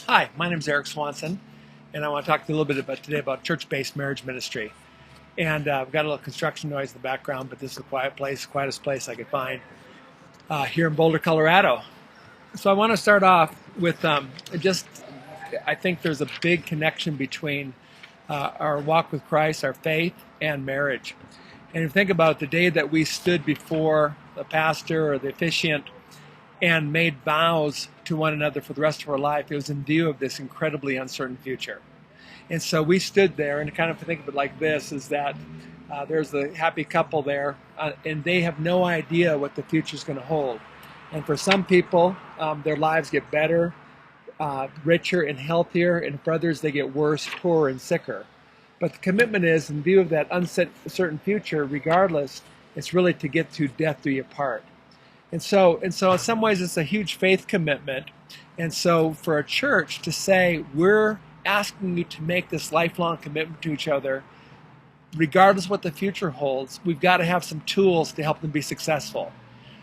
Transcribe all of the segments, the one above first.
Hi, my name is Eric Swanson, and I want to talk to you a little bit today about church-based marriage ministry. And I've got a little construction noise in the background, but this is a quiet place, quietest place I could find here in Boulder, Colorado. So I want to start off with I think there's a big connection between our walk with Christ, our faith, and marriage. And if you think about the day that we stood before the pastor or the officiant and made vows to one another for the rest of our life, it was in view of this incredibly uncertain future. And so we stood there, and kind of think of it like this, is that there's a happy couple there, and they have no idea what the future is going to hold. And for some people, their lives get better, richer, and healthier, and for others, they get worse, poorer, and sicker. But the commitment is, in view of that uncertain future, regardless, it's really to get to death do you part. And so in some ways, it's a huge faith commitment. And so for a church to say, we're asking you to make this lifelong commitment to each other, regardless of what the future holds, we've got to have some tools to help them be successful.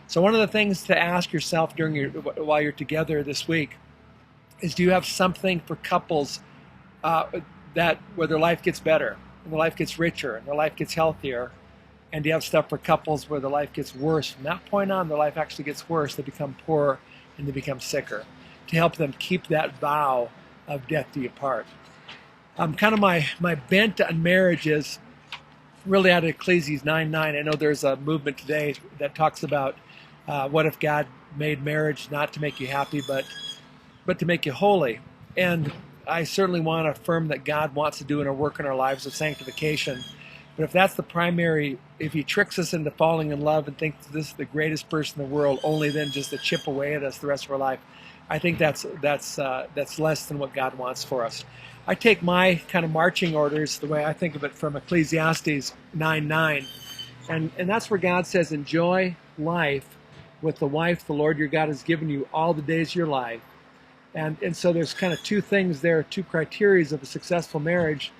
So one of the things to ask yourself while you're together this week is, do you have something for couples where their life gets better, and their life gets richer, and their life gets healthier? And do you have stuff for couples where their life gets worse? From that point on, their life actually gets worse. They become poorer and they become sicker, to help them keep that vow of death do you part. Kind of my bent on marriage is really out of Ecclesiastes 9:9. I know there's a movement today that talks about what if God made marriage not to make you happy, but to make you holy. And I certainly want to affirm that God wants to do a work in our lives of sanctification. But if that's the primary, if he tricks us into falling in love and thinks this is the greatest person in the world, only then just to chip away at us the rest of our life, I think that's less than what God wants for us. I take my kind of marching orders, the way I think of it, from Ecclesiastes 9:9, and that's where God says, enjoy life with the wife the Lord your God has given you all the days of your life. And so there's kind of two things there, two criteria of a successful marriage: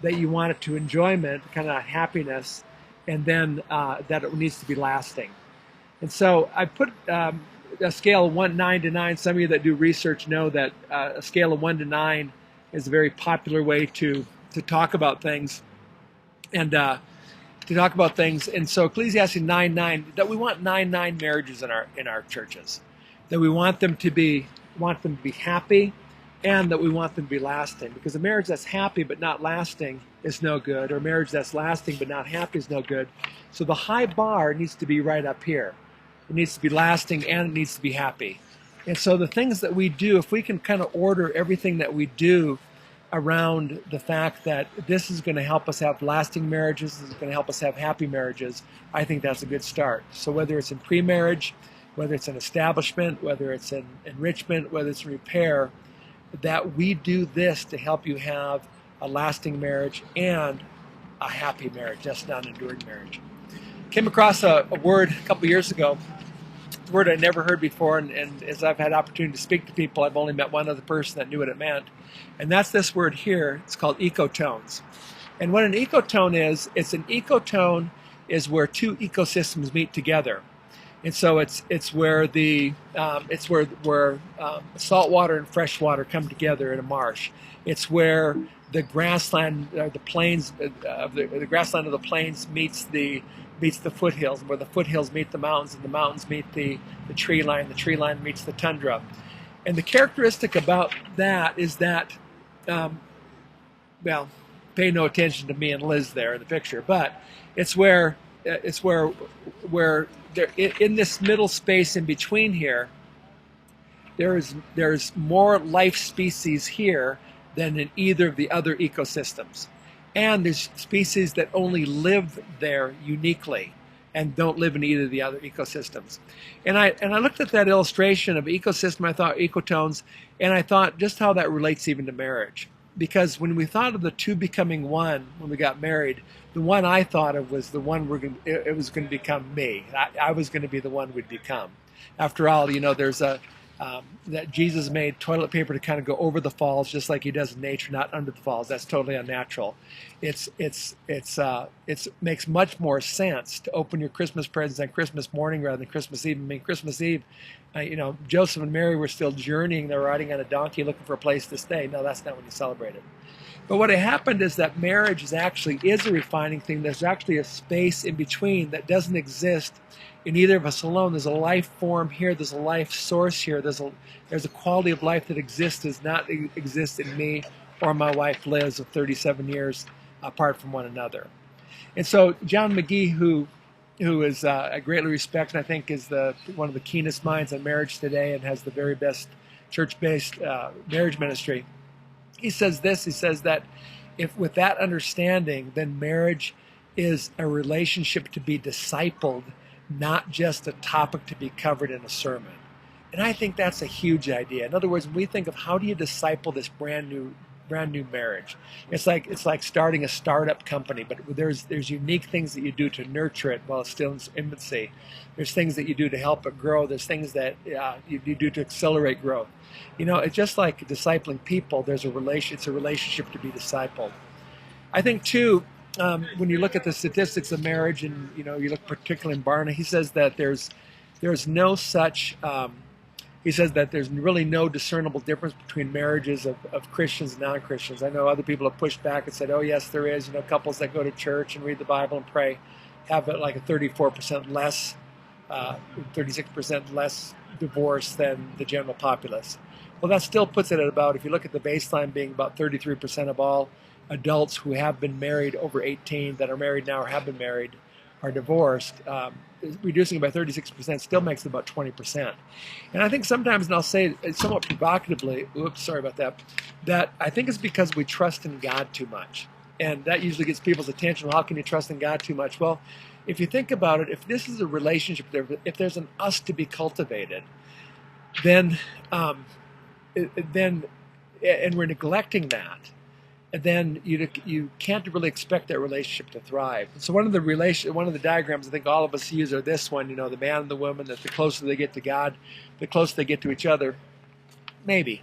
that you want it to enjoyment, kind of happiness, and then that it needs to be lasting. And so I put a scale of 9 to 9. Some of you that do research know that a scale of 1 to 9 is a very popular way to talk about things, and And so Ecclesiastes 9:9, that we want 9:9 marriages in our churches, that we want them to be happy, and that we want them to be lasting. Because a marriage that's happy but not lasting is no good, or a marriage that's lasting but not happy is no good. So the high bar needs to be right up here. It needs to be lasting and it needs to be happy. And so the things that we do, if we can kind of order everything that we do around the fact that this is going to help us have lasting marriages, this is going to help us have happy marriages, I think that's a good start. So whether it's in pre-marriage, whether it's in establishment, whether it's in enrichment, whether it's in repair, that we do this to help you have a lasting marriage and a happy marriage. That's not an enduring marriage. Came across a word a couple years ago, a word I never heard before, and as I've had opportunity to speak to people, I've only met one other person that knew what it meant. And that's this word here. It's called ecotones. And what an ecotone is an ecotone is where two ecosystems meet together. And so it's where salt water and fresh water come together in a marsh. It's where the grassland, the plains, the grassland of the plains meets the foothills, where the foothills meet the mountains, and the mountains meet the tree line. The tree line meets the tundra. And the characteristic about that is that, pay no attention to me and Liz there in the picture, but it's where there, in this middle space in between here, there's more life species here than in either of the other ecosystems. And there's species that only live there uniquely and don't live in either of the other ecosystems. And I looked at that illustration of ecosystem, I thought ecotones, and I thought just how that relates even to marriage. Because when we thought of the two becoming one when we got married, the one I thought of was the one it was going to become me. I was going to be the one we'd become. After all, there's that Jesus made toilet paper to kind of go over the falls, just like he does in nature, not under the falls. That's totally unnatural. It makes much more sense to open your Christmas presents on Christmas morning rather than Christmas Eve. I mean, Christmas Eve, Joseph and Mary were still journeying. They're riding on a donkey looking for a place to stay. No, that's not when you celebrate it. But what happened is that marriage is a refining thing. There's actually a space in between that doesn't exist in either of us alone. There's a life form here. There's a life source here. There's a quality of life that does not exist in me or my wife Liz of 37 years apart from one another. And so John McGee, who is I greatly respect and I think is one of the keenest minds on marriage today and has the very best church-based marriage ministry, he says this. He says that if with that understanding, then marriage is a relationship to be discipled, not just a topic to be covered in a sermon. And I think that's a huge idea. In other words, when we think of how do you disciple this brand new marriage, it's like starting a startup company, but there's unique things that you do to nurture it while it's still in its infancy. There's things that you do to help it grow. There's things that you do to accelerate growth. It's just like discipling people. It's a relationship to be discipled. I think too, when you look at the statistics of marriage, and you look particularly in Barna, he says that there's no such. He says that there's really no discernible difference between marriages of Christians and non-Christians. I know other people have pushed back and said, oh, yes, there is. Couples that go to church and read the Bible and pray have like a 34% less, 36% less divorce than the general populace. Well, that still puts it at about, if you look at the baseline being about 33% of all adults who have been married over 18 that are married now or have been married are divorced, reducing it by 36% still makes it about 20%. And I think sometimes, and I'll say it somewhat provocatively, that I think it's because we trust in God too much. And that usually gets people's attention. Well, how can you trust in God too much? Well, if you think about it, if this is a relationship, if there's an us to be cultivated, then and we're neglecting that, then you can't really expect that relationship to thrive. So one of the diagrams I think all of us use are this one. The man and the woman. That the closer they get to God, the closer they get to each other. Maybe,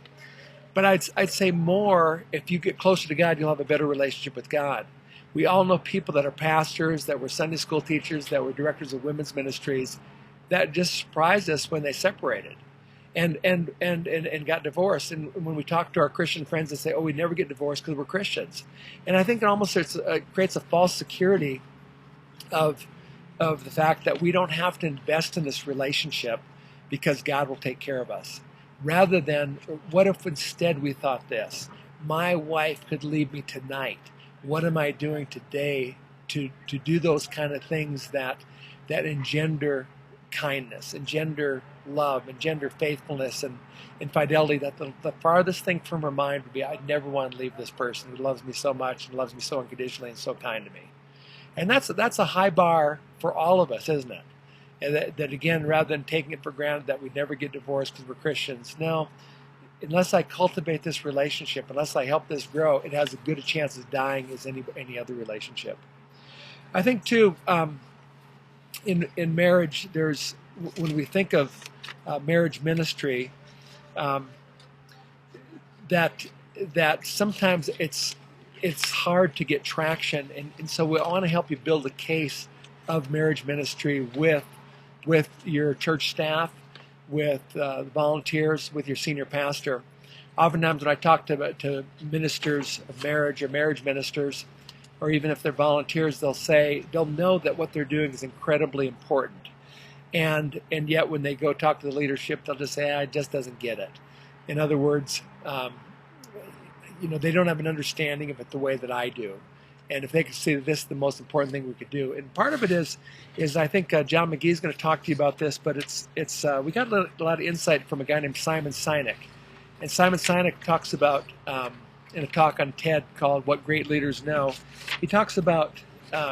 but I'd say more. If you get closer to God, you'll have a better relationship with God. We all know people that are pastors, that were Sunday school teachers, that were directors of women's ministries, that just surprised us when they separated. And got divorced. And when we talk to our Christian friends, they say, "Oh, we never get divorced because we're Christians." And I think it almost creates a false security of the fact that we don't have to invest in this relationship because God will take care of us. Rather than, what if instead we thought this: my wife could leave me tonight. What am I doing today to do those kind of things that engender kindness, engender love, engender faithfulness and fidelity, that the farthest thing from her mind would be, I never want to leave this person who loves me so much and loves me so unconditionally and so kind to me. And that's a high bar for all of us, isn't it? And that again, rather than taking it for granted that we never get divorced because we're Christians, no, unless I cultivate this relationship, unless I help this grow, it has as good a chance of dying as any other relationship. I think too, in marriage, when we think of marriage ministry, that sometimes it's hard to get traction, and so we want to help you build a case of marriage ministry with your church staff, with volunteers, with your senior pastor. Oftentimes when I talk to ministers of marriage or marriage ministers, or even if they're volunteers, they'll know that what they're doing is incredibly important. And yet when they go talk to the leadership, they'll just say, it just doesn't get it. In other words, they don't have an understanding of it the way that I do. And if they could see that this is the most important thing we could do. And part of it is I think John McGee is going to talk to you about this, but we got a lot of insight from a guy named Simon Sinek. And Simon Sinek talks about, in a talk on TED called What Great Leaders Know, he talks about,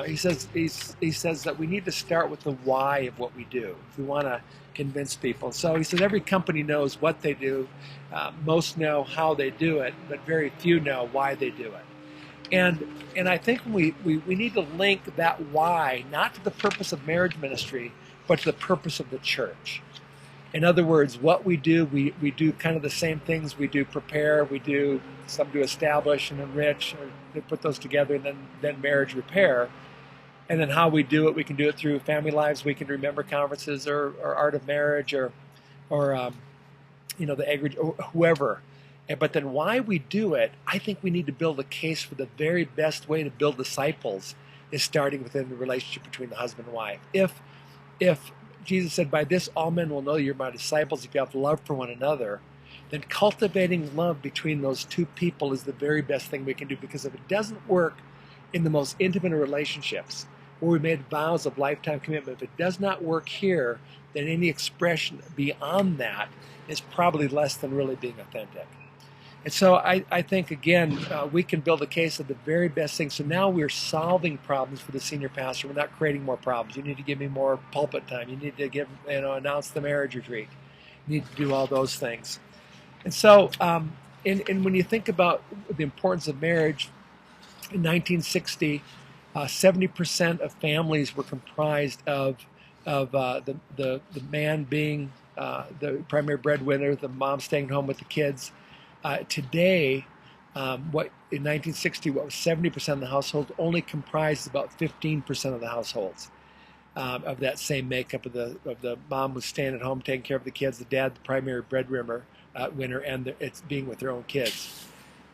he says that we need to start with the why of what we do if we want to convince people. So he said every company knows what they do, most know how they do it, but very few know why they do it. And I think we need to link that why not to the purpose of marriage ministry, but to the purpose of the church. In other words, what we do, we do kind of the same things. We do prepare, some do establish and enrich, or they put those together, and then marriage repair. And then how we do it, we can do it through Family Lives, We Can Remember conferences, or Art of Marriage, or the egg, or whoever. But then why we do it, I think we need to build a case for the very best way to build disciples is starting within the relationship between the husband and wife. If Jesus said, by this all men will know you're my disciples if you have love for one another, then cultivating love between those two people is the very best thing we can do, because if it doesn't work in the most intimate of relationships, where we made vows of lifetime commitment, if it does not work here, then any expression beyond that is probably less than really being authentic. And so I think, again, we can build a case of the very best thing. So now we're solving problems for the senior pastor. We're not creating more problems. You need to give me more pulpit time. You need to announce the marriage retreat. You need to do all those things. And so, and when you think about the importance of marriage, in 1960, 70% of families were comprised of the man being the primary breadwinner, the mom staying home with the kids. Today, what in 1960, what was 70% of the households only comprised about 15% of the households of that same makeup of the mom was staying at home taking care of the kids, the dad the primary breadwinner, and it's being with their own kids.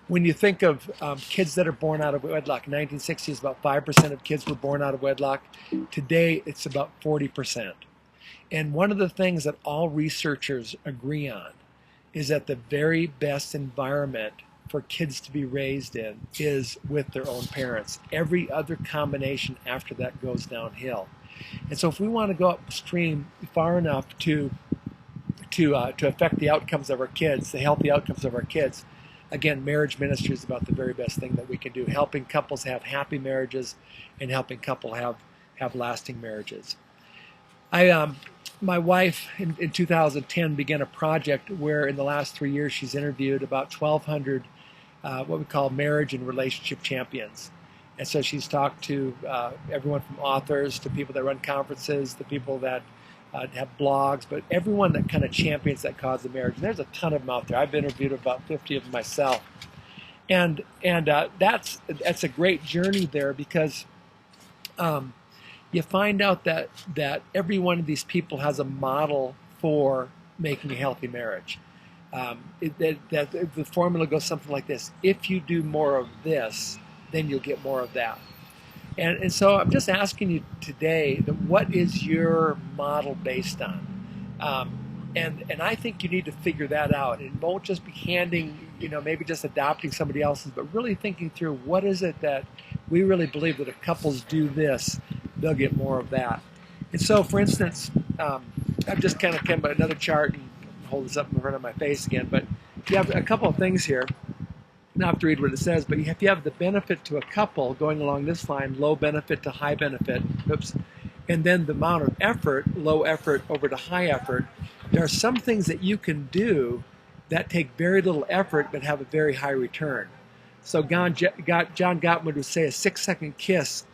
When you think of kids that are born out of wedlock, in 1960s about 5% of kids were born out of wedlock. Today, it's about 40%. And one of the things that all researchers agree on is that the very best environment for kids to be raised in is with their own parents. Every other combination after that goes downhill. And so if we want to go upstream far enough to affect the outcomes of our kids, the healthy outcomes of our kids, again, marriage ministry is about the very best thing that we can do, helping couples have happy marriages and helping couples have lasting marriages. My wife, in 2010, began a project where in the last 3 years she's interviewed about 1,200 what we call marriage and relationship champions. And so she's talked to everyone from authors to people that run conferences, to people that have blogs, but everyone that kind of champions that cause of marriage. And there's a ton of them out there. I've interviewed about 50 of them myself. And that's a great journey there, because you find out that every one of these people has a model for making a healthy marriage. The formula goes something like this: if you do more of this, then you'll get more of that. And so I'm just asking you today, what is your model based on? And I think you need to figure that out. It won't just be handing, maybe just adopting somebody else's, but really thinking through what is it that we really believe that if couples do this, they'll get more of that. And so, for instance, I've just kind of come by another chart and hold this up in front of my face again, but you have a couple of things here. Not have to read what it says, but if you have the benefit to a couple going along this line, low benefit to high benefit, and then the amount of effort, low effort over to high effort, there are some things that you can do that take very little effort but have a very high return. So John Gottman would say a 6-second kiss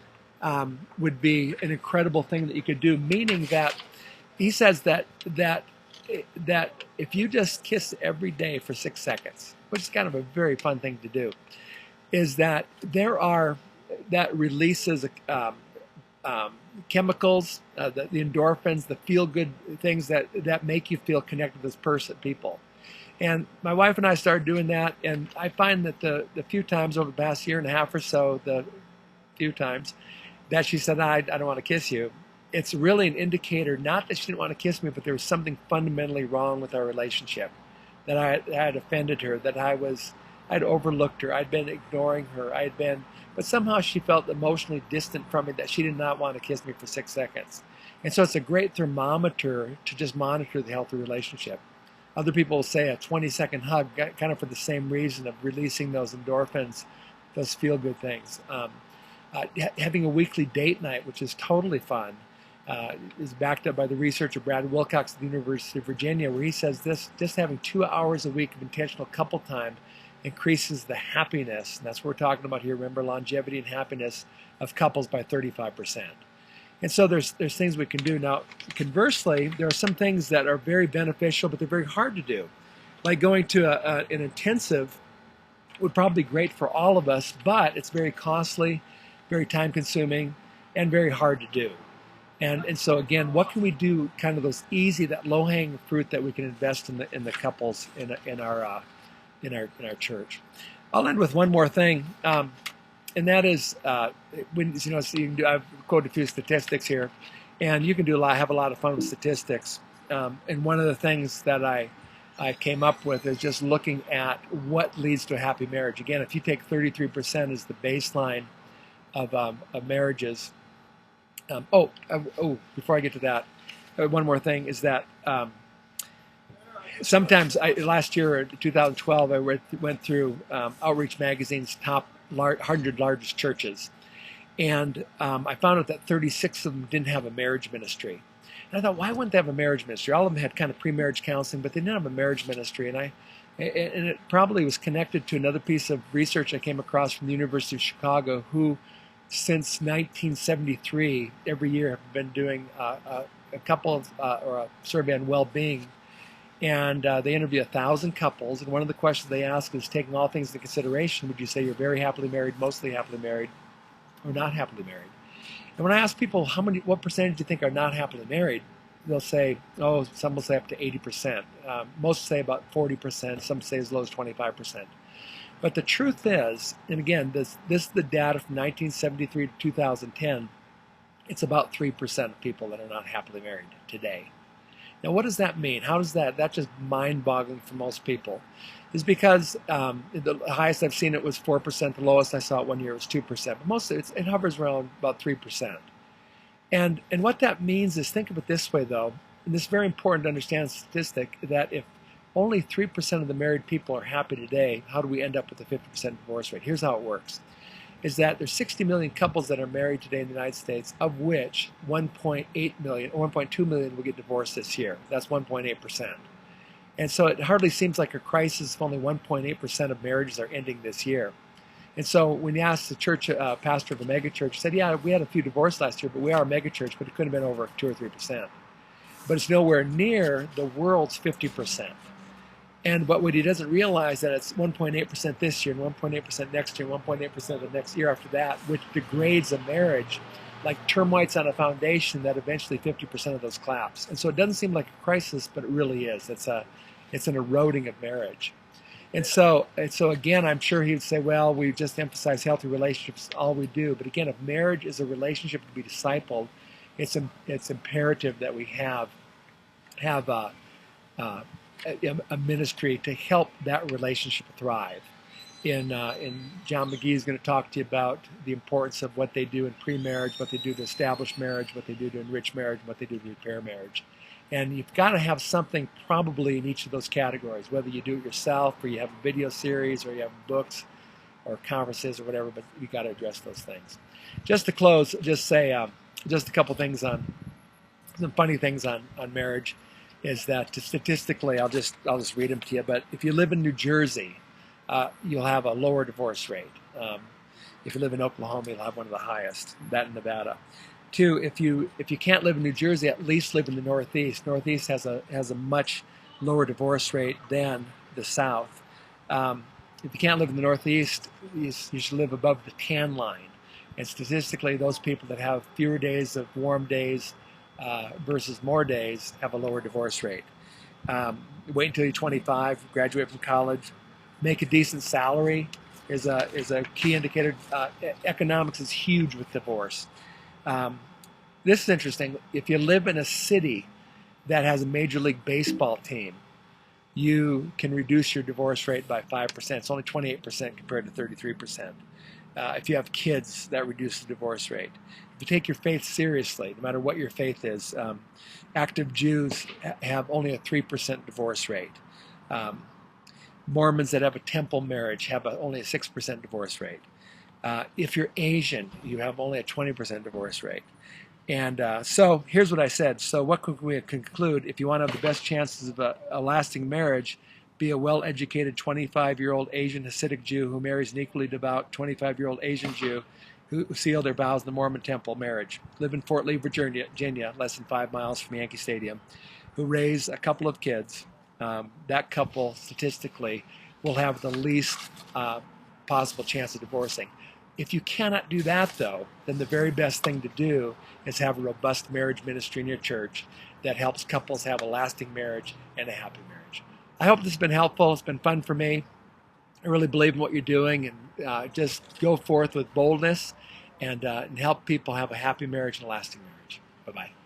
would be an incredible thing that you could do, meaning that he says that if you just kiss every day for 6 seconds, which is kind of a very fun thing to do, is that that releases chemicals, the endorphins, the feel-good things that make you feel connected with this people. And my wife and I started doing that, and I find that the few times over the past year and a half or so, the few times that she said, I don't want to kiss you, it's really an indicator, not that she didn't want to kiss me, but there was something fundamentally wrong with our relationship, that I had offended her, that I'd overlooked her, I'd been ignoring her, but somehow she felt emotionally distant from me, that she did not want to kiss me for 6 seconds. And so it's a great thermometer to just monitor the healthy relationship. Other people will say a 20-second hug, kind of for the same reason of releasing those endorphins, those feel-good things. Having a weekly date night, which is totally fun, is backed up by the researcher Brad Wilcox at the University of Virginia, where he says this: just having 2 hours a week of intentional couple time increases the happiness, and that's what we're talking about here, remember, longevity and happiness of couples by 35%. And so there's things we can do. Now, conversely, there are some things that are very beneficial, but they're very hard to do. Like going to an intensive would probably be great for all of us, but it's very costly, very time-consuming, and very hard to do. And so again, what can we do? Kind of those easy, that low hanging fruit that we can invest in the couples in our church. I'll end with one more thing, and that is when so you can do. I've quoted a few statistics here, and you can have a lot of fun with statistics. And one of the things that I came up with is just looking at what leads to a happy marriage. Again, if you take 33% as the baseline of marriages. Before I get to that, one more thing is that sometimes last year, 2012, I went through Outreach Magazine's top 100 largest churches, and I found out that 36 of them didn't have a marriage ministry. And I thought, why wouldn't they have a marriage ministry? All of them had kind of pre-marriage counseling, but they didn't have a marriage ministry. And it probably was connected to another piece of research I came across from the University of Chicago, who since 1973, every year have been doing a survey on well-being, and they interview 1,000 couples. And one of the questions they ask is, taking all things into consideration, would you say you're very happily married, mostly happily married, or not happily married? And when I ask people what percentage do you think are not happily married, they'll say, some will say up to 80%. Most say about 40%. Some say as low as 25%. But the truth is, and again, this is the data from 1973 to 2010, it's about 3% of people that are not happily married today. Now, what does that mean? How does that's just mind-boggling for most people, is because the highest I've seen it was 4%, the lowest I saw it one year was 2%, but mostly it hovers around about 3%. And what that means is, think of it this way though, and this is very important to understand the statistic, that if only 3% of the married people are happy today, how do we end up with a 50% divorce rate? Here's how it works. Is that there's 60 million couples that are married today in the United States, of which 1.8 million or 1.2 million will get divorced this year. That's 1.8%. And so it hardly seems like a crisis if only 1.8% of marriages are ending this year. And so when you ask the church pastor of a megachurch, he said, yeah, we had a few divorces last year, but we are a megachurch, but it could have been over 2 or 3%. But it's nowhere near the world's 50%. But what he doesn't realize that it's 1.8% this year, and 1.8% next year, and 1.8% the next year after that, which degrades a marriage like termites on a foundation, that eventually 50% of those collapse. And so it doesn't seem like a crisis, but it really is. It's an eroding of marriage. And so again, I'm sure he would say, well, we just emphasize healthy relationships, all we do. But again, if marriage is a relationship to be discipled, it's imperative that we have a ministry to help that relationship thrive. And John McGee is going to talk to you about the importance of what they do in pre-marriage, what they do to establish marriage, what they do to enrich marriage, what they do to repair marriage. And you've got to have something probably in each of those categories, whether you do it yourself or you have a video series or you have books or conferences or whatever, but you've got to address those things. Just to close, just say just a couple things on some funny things on marriage. Is that statistically, I'll just read them to you, but if you live in New Jersey, you'll have a lower divorce rate. If you live in Oklahoma, you'll have one of the highest, that in Nevada. 2, if you can't live in New Jersey, at least live in the Northeast. Northeast has a much lower divorce rate than the South. If you can't live in the Northeast, you should live above the tan line. And statistically, those people that have fewer days of warm days versus more days have a lower divorce rate. Wait until you're 25, graduate from college, make a decent salary is a key indicator. Economics is huge with divorce. This is interesting. If you live in a city that has a Major League Baseball team, you can reduce your divorce rate by 5%. It's only 28% compared to 33%. If you have kids, that reduces the divorce rate. If you take your faith seriously, no matter what your faith is, active Jews have only a 3% divorce rate. Mormons that have a temple marriage have only a 6% divorce rate. If you're Asian, you have only a 20% divorce rate. And so here's what I said. So what could we conclude? If you want to have the best chances of a lasting marriage, be a well-educated 25-year-old Asian Hasidic Jew who marries an equally devout 25-year-old Asian Jew who seal their vows in the Mormon temple marriage. Live in Fort Lee, Virginia, less than 5 miles from Yankee Stadium, who raise a couple of kids. That couple, statistically, will have the least possible chance of divorcing. If you cannot do that, though, then the very best thing to do is have a robust marriage ministry in your church that helps couples have a lasting marriage and a happy marriage. I hope this has been helpful. It's been fun for me. I really believe in what you're doing, and just go forth with boldness and help people have a happy marriage and a lasting marriage. Bye-bye.